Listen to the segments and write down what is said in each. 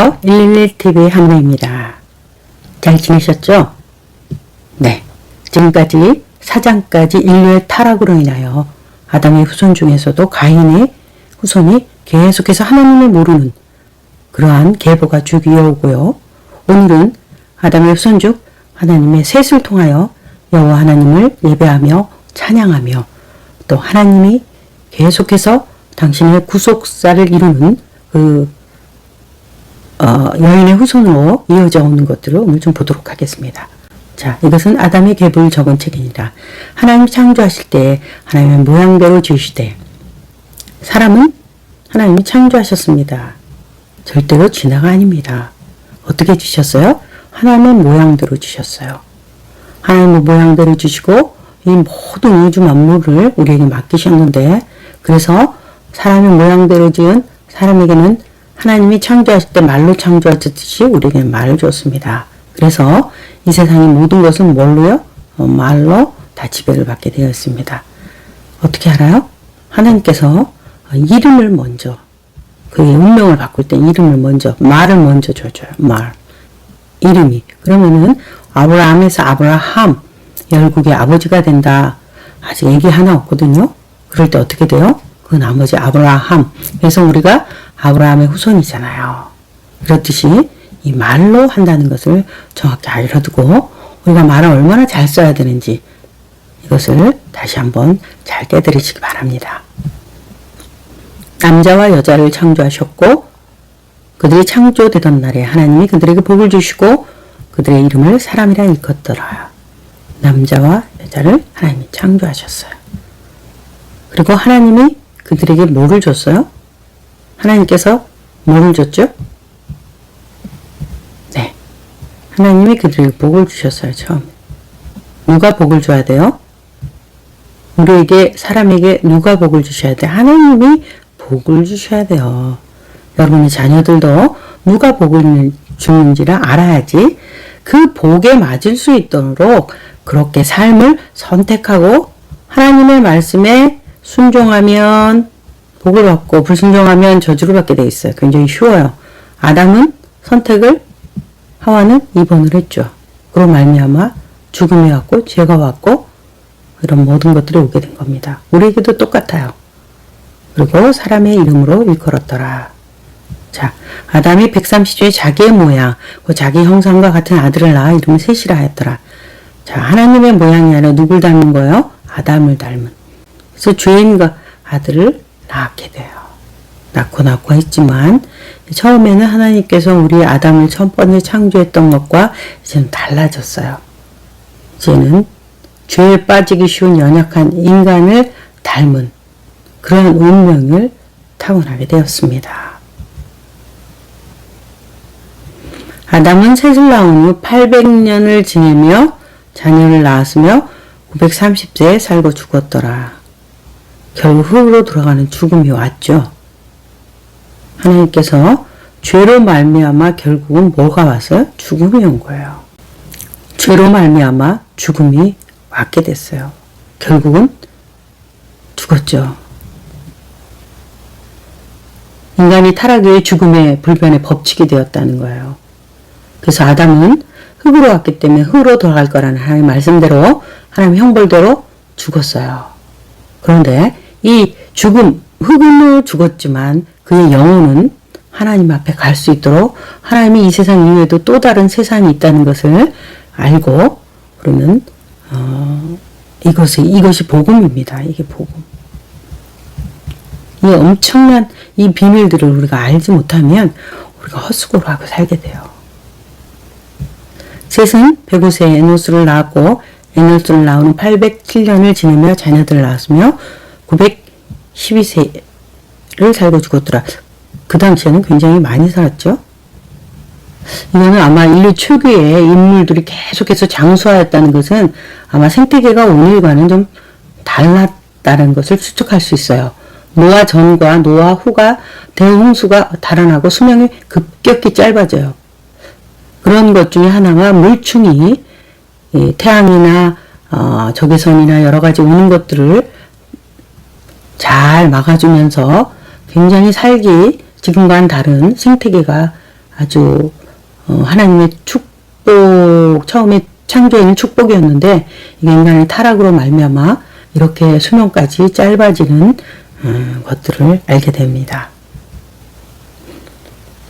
안녕하세요. 111TV 한우입니다. 잘 지내셨죠? 네. 지금까지 4장까지 인류의 타락으로 인하여 아담의 후손 중에서도 가인의 후손이 계속해서 하나님을 모르는 그러한 계보가 쭉 이어오고요. 오늘은 아담의 후손 중 하나님의 셋을 통하여 여호와 하나님을 예배하며 찬양하며 또 하나님이 계속해서 당신의 구속사를 이루는 그 여인의 후손으로 이어져 오는 것들을 오늘 좀 보도록 하겠습니다. 자, 이것은 아담의 계보를 적은 책입니다. 하나님 창조하실 때 하나님의 모양대로 지으시되 사람은 하나님이 창조하셨습니다. 절대로 진화가 아닙니다. 어떻게 주셨어요? 하나님의 모양대로 주셨어요. 하나님의 모양대로 주시고 이 모든 우주 만물을 우리에게 맡기셨는데 그래서 사람의 모양대로 지은 사람에게는 하나님이 창조하실 때 말로 창조하셨듯이 우리에게는 말을 줬습니다. 그래서 이 세상의 모든 것은 뭘로요? 말로 다 지배를 받게 되어 있습니다. 어떻게 알아요? 하나님께서 이름을 먼저 그의 운명을 바꿀 때 이름을 먼저 말을 먼저 줘줘요. 말. 이름이. 그러면은 아브라함에서 아브라함 열국의 아버지가 된다. 아직 얘기 하나 없거든요. 그럴 때 어떻게 돼요? 그 나머지 아브라함. 그래서 우리가 아브라함의 후손이잖아요. 그렇듯이 이 말로 한다는 것을 정확히 알려두고 우리가 말을 얼마나 잘 써야 되는지 이것을 다시 한번 잘 깨달으시기 바랍니다. 남자와 여자를 창조하셨고 그들이 창조되던 날에 하나님이 그들에게 복을 주시고 그들의 이름을 사람이라 일컫더라. 남자와 여자를 하나님이 창조하셨어요. 그리고 하나님이 그들에게 뭐를 줬어요? 하나님께서 뭐를 줬죠? 네. 하나님이 그들에게 복을 주셨어요. 처음에. 누가 복을 줘야 돼요? 우리에게 사람에게 누가 복을 주셔야 돼? 하나님이 복을 주셔야 돼요. 여러분의 자녀들도 누가 복을 주는지를 알아야지 그 복에 맞을 수 있도록 그렇게 삶을 선택하고 하나님의 말씀에 순종하면 복을 받고 불순종하면 저주를 받게 돼 있어요. 굉장히 쉬워요. 아담은 선택을 하와는 2번을 했죠. 그로 말미암아 죽음이 왔고 죄가 왔고 이런 모든 것들이 오게 된 겁니다. 우리에게도 똑같아요. 그리고 사람의 이름으로 일컬었더라. 자, 아담이 130주에 자기의 모양, 자기 형상과 같은 아들을 낳아 이름을 셋이라 하였더라. 자, 하나님의 모양이 아니라 누굴 닮은 거예요? 아담을 닮은. 그래서 주인과 아들을 낳게 돼요. 낳고 했지만 처음에는 하나님께서 우리 아담을 첫 번째 창조했던 것과 이제는 달라졌어요. 이제는 죄에 빠지기 쉬운 연약한 인간을 닮은 그런 운명을 타고나게 되었습니다. 아담은 셋을 낳은 후 800년을 지내며 자녀를 낳았으며 930세에 살고 죽었더라. 결국 흙으로 돌아가는 죽음이 왔죠. 하나님께서 죄로 말미암아 결국은 뭐가 왔어요? 죽음이 온 거예요. 죄로 말미암아 죽음이 왔게 됐어요. 결국은 죽었죠. 인간이 타락의 죽음의 불변의 법칙이 되었다는 거예요. 그래서 아담은 흙으로 왔기 때문에 흙으로 돌아갈 거라는 하나님의 말씀대로 하나님의 형벌대로 죽었어요. 그런데 이 죽음, 흙으로 죽었지만 그의 영혼은 하나님 앞에 갈 수 있도록 하나님이 이 세상 이외에도 또 다른 세상이 있다는 것을 알고 그러면 이것이 복음입니다. 이게 복음. 이 엄청난 이 비밀들을 우리가 알지 못하면 우리가 헛수고로 하고 살게 돼요. 셋은 105세에 에노스를 낳았고 에노스를 낳은 807년을 지내며 자녀들을 낳았으며 912세를 살고 죽었더라. 그 당시에는 굉장히 많이 살았죠. 이거는 아마 인류 초기에 인물들이 계속해서 장수하였다는 것은 아마 생태계가 오늘과는 좀 달랐다는 것을 추측할 수 있어요. 노아 전과 노아 후가 대홍수가 달아나고 수명이 급격히 짧아져요. 그런 것 중에 하나가 물충이 태양이나 적외선이나 여러 가지 오는 것들을 잘 막아주면서 굉장히 살기 지금과는 다른 생태계가 아주 하나님의 축복, 처음에 창조에는 축복이었는데 이게 인간의 타락으로 말미암아 이렇게 수명까지 짧아지는 것들을 알게 됩니다.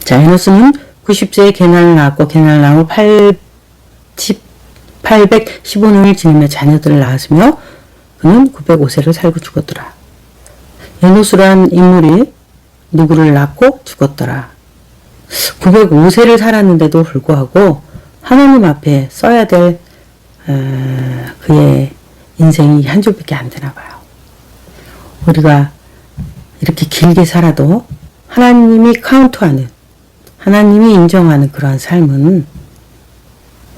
자, 에노스는 90세에 게날을 낳았고 게날을 낳은 후 815년을 지내며 자녀들을 낳았으며 그는 905세를 살고 죽었더라. 에노스란 인물이 누구를 낳고 죽었더라. 905세를 살았는데도 불구하고 하나님 앞에 써야 될 그의 인생이 한 줄밖에 안 되나 봐요. 우리가 이렇게 길게 살아도 하나님이 카운트하는, 하나님이 인정하는 그러한 삶은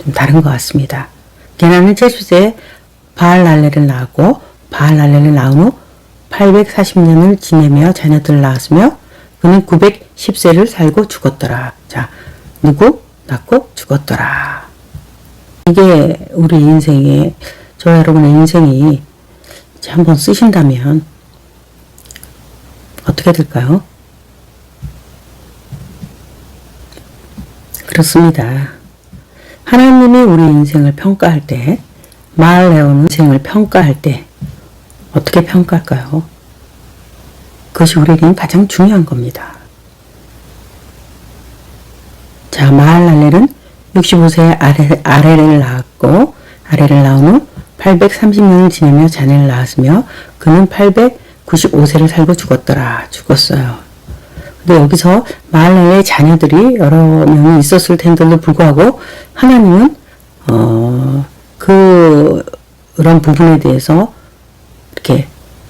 좀 다른 것 같습니다. 게나는 70세에 바알랄레를 낳았고 바알랄레를 낳은 후 840년을 지내며 자녀들을 낳았으며 그는 910세를 살고 죽었더라. 자, 누구? 낳고 죽었더라. 이게 우리 인생에, 저와 여러분의 인생이 한번 쓰신다면 어떻게 될까요? 그렇습니다. 하나님이 우리 인생을 평가할 때, 마을레오는 인생을 평가할 때 어떻게 평가할까요? 그것이 우리에게는 가장 중요한 겁니다. 자, 마할랄렐은 65세에 아레를 낳았고 아레를 낳은 후 830년을 지내며 자녀를 낳았으며 그는 895세를 살고 죽었어요. 근데 여기서 마할랄렐의 자녀들이 여러 명이 있었을 텐데도 불구하고 하나님은 그런 부분에 대해서 이렇게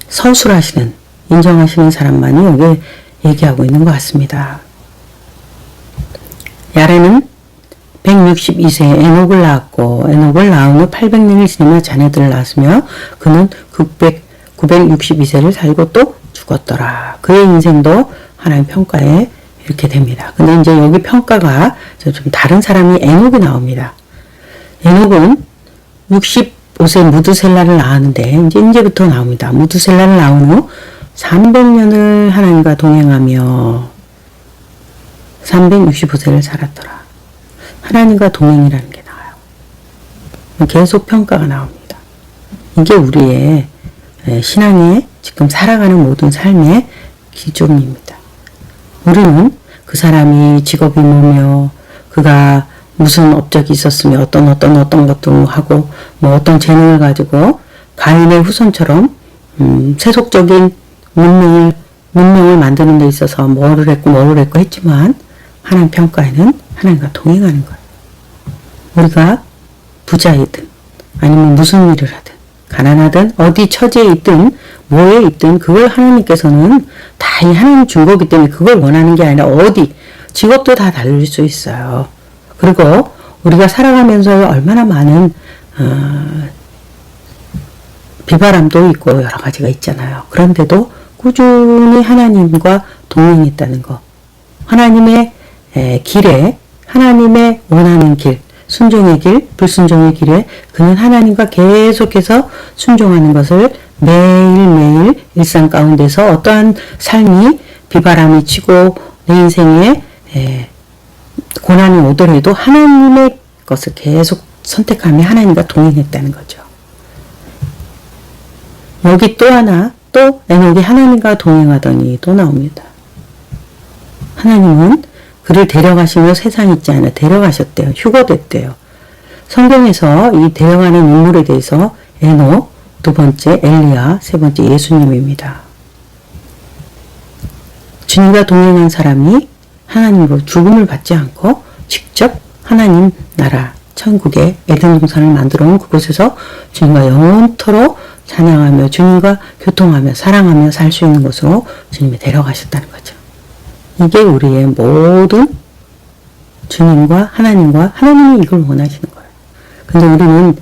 서술하시는, 인정하시는 사람만이 여기 얘기하고 있는 것 같습니다. 야레는 162세에 에녹을 낳았고 에녹을 낳은 후 800년을 지내며 자녀들을 낳았으며 그는 962세를 살고 또 죽었더라. 그의 인생도 하나님 평가에 이렇게 됩니다. 근데 이제 여기 평가가 좀 다른 사람이 에녹이 나옵니다. 에녹은 65세 무드셀라를 낳았는데 이제부터 나옵니다. 무드셀라를 낳은 후 300년을 하나님과 동행하며 365세를 살았더라. 하나님과 동행이라는 게 나와요. 계속 평가가 나옵니다. 이게 우리의 신앙의 지금 살아가는 모든 삶의 기준입니다. 우리는 그 사람이 직업이 뭐며 그가 무슨 업적이 있었으며 어떤 것도 하고 뭐 어떤 재능을 가지고 가인의 후손처럼 세속적인 문명을 만드는 데 있어서 뭐를 했고 했지만 하나님 평가에는 하나님과 동행하는 거예요. 우리가 부자이든 아니면 무슨 일을 하든 가난하든 어디 처지에 있든 뭐에 있든 그걸 하나님께서는 다 이 하나님 준 거기 때문에 그걸 원하는 게 아니라 어디 직업도 다 다를 수 있어요. 그리고 우리가 살아가면서 얼마나 많은 비바람도 있고 여러 가지가 있잖아요. 그런데도 꾸준히 하나님과 동행했다는 거. 하나님의 길에, 하나님의 원하는 길, 순종의 길, 불순종의 길에 그는 하나님과 계속해서 순종하는 것을 매일매일 일상 가운데서 어떠한 삶이 비바람이 치고 내 인생에 고난이 오더라도 하나님의 것을 계속 선택하며 하나님과 동행했다는 거죠. 여기 또 하나, 또 에녹이 하나님과 동행하더니 또 나옵니다. 하나님은 그를 데려가시며 세상에 있지 않아 데려가셨대요. 휴거됐대요. 성경에서 이 데려가는 인물에 대해서 에녹, 두 번째 엘리야, 세 번째 예수님입니다. 주님과 동행한 사람이 하나님으로 죽음을 받지 않고 직접 하나님 나라 천국의 에덴 동산을 만들어 온 그곳에서 주님과 영원토록 찬양하며 주님과 교통하며 사랑하며 살 수 있는 곳으로 주님이 데려가셨다는 거죠. 이게 우리의 모든 주님과 하나님이 이걸 원하시는 거예요. 근데 우리는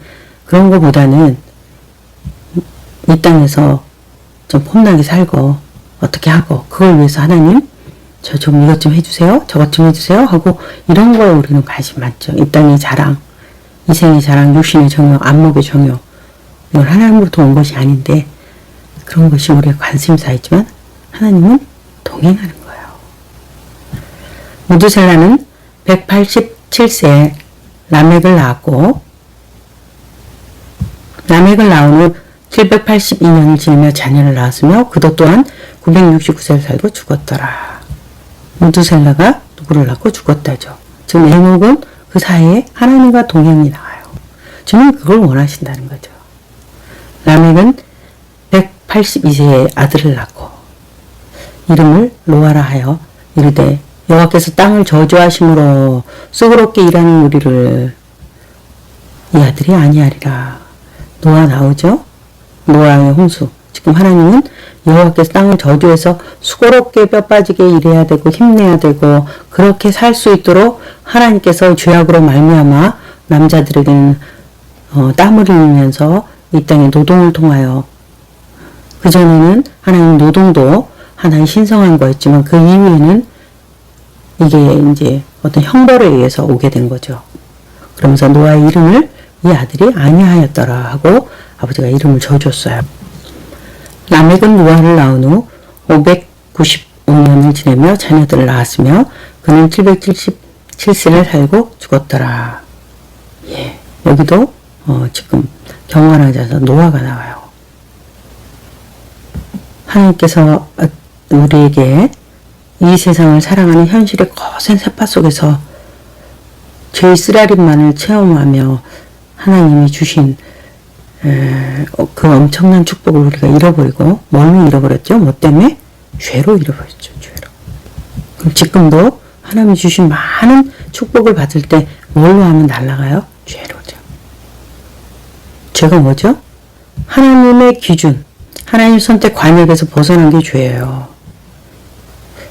그런 것보다는 이 땅에서 좀 폼나게 살고 어떻게 하고 그걸 위해서 하나님 저 좀 이것 좀 해주세요. 저것 좀 해주세요. 하고 이런 거에 우리는 관심 많죠. 이 땅의 자랑, 이생의 자랑, 육신의 정욕, 안목의 정욕 이건 하나님으로부터 온 것이 아닌데 그런 것이 우리의 관심사이지만 하나님은 동행하는 거예요. 무드셀라는 187세에 라멕을 낳았고 라멕을 낳은 후 782년을 지내며 자녀를 낳았으며 그도 또한 969세를 살고 죽었더라. 무두셀라가 누구를 낳고 죽었다죠. 지금 에녹은 그 사이에 하나님과 동행이 나와요. 주님 그걸 원하신다는 거죠. 라멕은 182세에 아들을 낳고 이름을 노아라 하여 이르되 여호와께서 땅을 저주하심으로 수고롭게 일하는 우리를 이 아들이 아니하리라. 노아 나오죠? 노아의 홍수. 지금 하나님은 여호와께서 땅을 저주해서 수고롭게 뼈 빠지게 일해야 되고 힘내야 되고 그렇게 살 수 있도록 하나님께서 죄악으로 말미암아 남자들에게는 땀을 흘리면서 이 땅에 노동을 통하여 그전에는 하나님 노동도 하나의 신성한 거였지만 그 이후에는 이게 이제 어떤 형벌에 의해서 오게 된 거죠. 그러면서 노아의 이름을 이 아들이 아니하였더라 하고 아버지가 이름을 지어줬어요. 라멕은 노아를 낳은 후 595년을 지내며 자녀들을 낳았으며 그는 777세를 살고 죽었더라. 예, 여기도 지금 경건하자서 노아가 나와요. 하나님께서 우리에게 이 세상을 사랑하는 현실의 거센 세파 속에서 죄의 쓰라림만을 체험하며 하나님이 주신 그 엄청난 축복을 우리가 잃어버리고 뭘로 잃어버렸죠? 뭐 때문에? 죄로 잃어버렸죠. 죄로. 그럼 지금도 하나님이 주신 많은 축복을 받을 때 뭘로 하면 날아가요? 죄로죠. 죄가 뭐죠? 하나님의 기준, 하나님 선택 관역에서 벗어난 게 죄예요.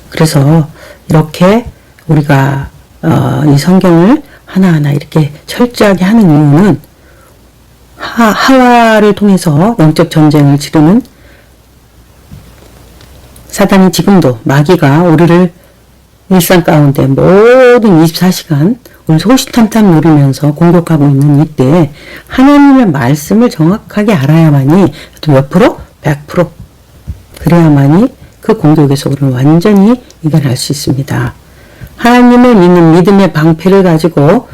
그래서 이렇게 우리가 이 성경을 하나하나 이렇게 철저하게 하는 이유는 하와를 통해서 영적 전쟁을 치르는 사단이 지금도 마귀가 우리를 일상 가운데 모든 24시간 우리 호시탐탐 누리면서 공격하고 있는 이때 하나님의 말씀을 정확하게 알아야만이 몇 프로? 100% 그래야만이 그 공격에서 우리는 완전히 이겨낼 수 있습니다. 하나님을 믿는 믿음의 방패를 가지고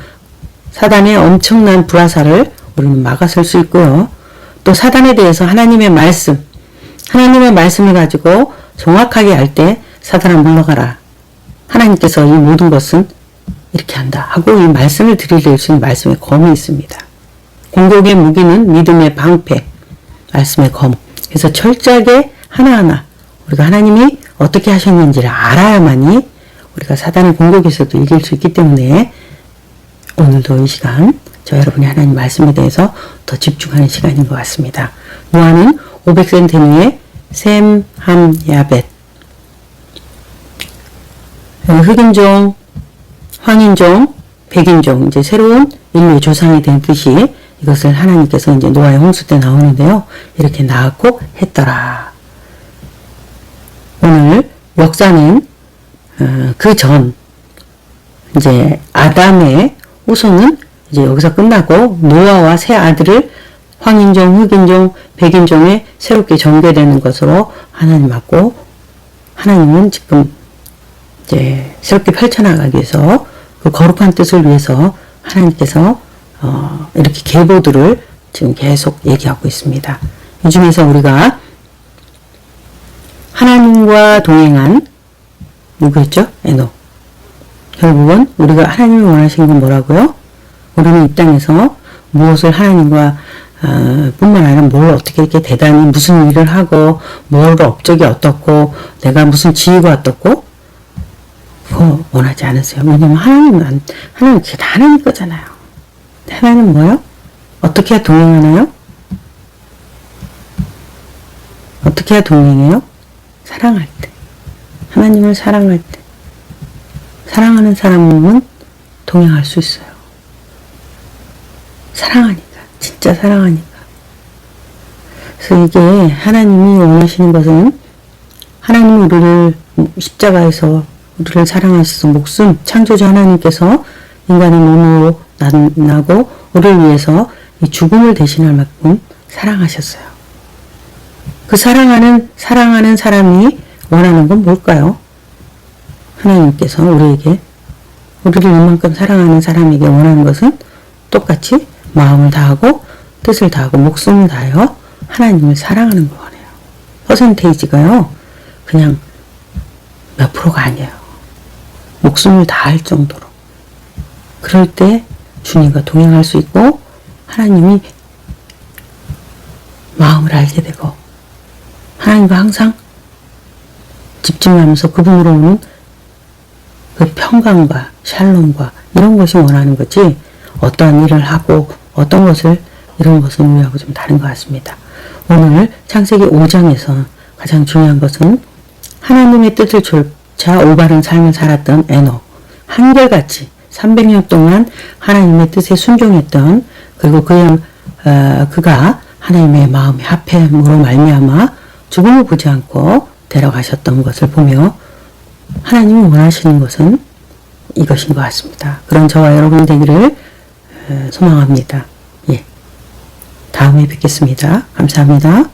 사단의 엄청난 불화살을 우리는 막아설 수 있고요. 또 사단에 대해서 하나님의 말씀을 가지고 정확하게 알 때 사단아 물러가라. 하나님께서 이 모든 것은 이렇게 한다 하고 이 말씀을 들이댈 수 있는 말씀의 검이 있습니다. 공격의 무기는 믿음의 방패, 말씀의 검. 그래서 철저하게 하나하나 우리가 하나님이 어떻게 하셨는지를 알아야만이 우리가 사단의 공격에서도 이길 수 있기 때문에 오늘도 이 시간 저 여러분이 하나님 말씀에 대해서 더 집중하는 시간인 것 같습니다. 노아는 500세 된 후에 셈, 함, 야벳 흑인종, 황인종, 백인종 이제 새로운 인류의 조상이 된 뜻이 이것을 하나님께서 이제 노아의 홍수 때 나오는데요. 이렇게 낳았고 했더라. 오늘 역사는 그 전 이제 아담의 후손은 이제 여기서 끝나고 노아와 세 아들을 황인종, 흑인종, 백인종에 새롭게 전개되는 것으로 하나님 맞고 하나님은 지금 이제 새롭게 펼쳐나가기 위해서 그 거룩한 뜻을 위해서 하나님께서 이렇게 계보들을 지금 계속 얘기하고 있습니다. 이 중에서 우리가 하나님과 동행한 누구였죠? 에녹. 결국은 우리가 하나님이 원하시는 건 뭐라고요? 우리는 이 땅에서 무엇을 하나님과 뿐만 아니라 뭘 어떻게 이렇게 대단히 무슨 일을 하고 뭘 업적이 어떻고 내가 무슨 지위가 어떻고 그거 원하지 않으세요. 왜냐면 하나님 그게 다 하나님 거잖아요. 하나님은 뭐요? 어떻게 해야 동행하나요? 어떻게 해야 동행해요? 사랑할 때. 하나님을 사랑할 때. 사랑하는 사람은 동행할 수 있어요. 사랑하니까. 진짜 사랑하니까. 그래서 이게 하나님이 원하시는 것은 하나님이 우리를 십자가에서 우리를 사랑하셔서 목숨 창조주 하나님께서 인간의 몸으로 나고 우리를 위해서 이 죽음을 대신할 만큼 사랑하셨어요. 그 사랑하는 사람이 원하는 건 뭘까요? 하나님께서 우리에게 우리를 이만큼 사랑하는 사람에게 원하는 것은 똑같이 마음을 다하고 뜻을 다하고 목숨을 다하여 하나님을 사랑하는 걸 원해요. 퍼센테이지가요. 그냥 몇 프로가 아니에요. 목숨을 다할 정도로. 그럴 때 주님과 동행할 수 있고 하나님이 마음을 알게 되고 하나님과 항상 집중하면서 그분으로 오는 그 평강과 샬롬과 이런 것이 원하는 거지 어떠한 일을 하고 어떤 것을 이런 것은 우리하고 좀 다른 것 같습니다. 오늘 창세기 5장에서 가장 중요한 것은 하나님의 뜻을 좇아 올바른 삶을 살았던 에녹, 한결같이 300년 동안 하나님의 뜻에 순종했던 그리고 그가 하나님의 마음의 합함으로 말미암아 죽음을 보지 않고 데려가셨던 것을 보며 하나님이 원하시는 것은 이것인 것 같습니다. 그런 저와 여러분 되기를 소망합니다. 예. 다음에 뵙겠습니다. 감사합니다.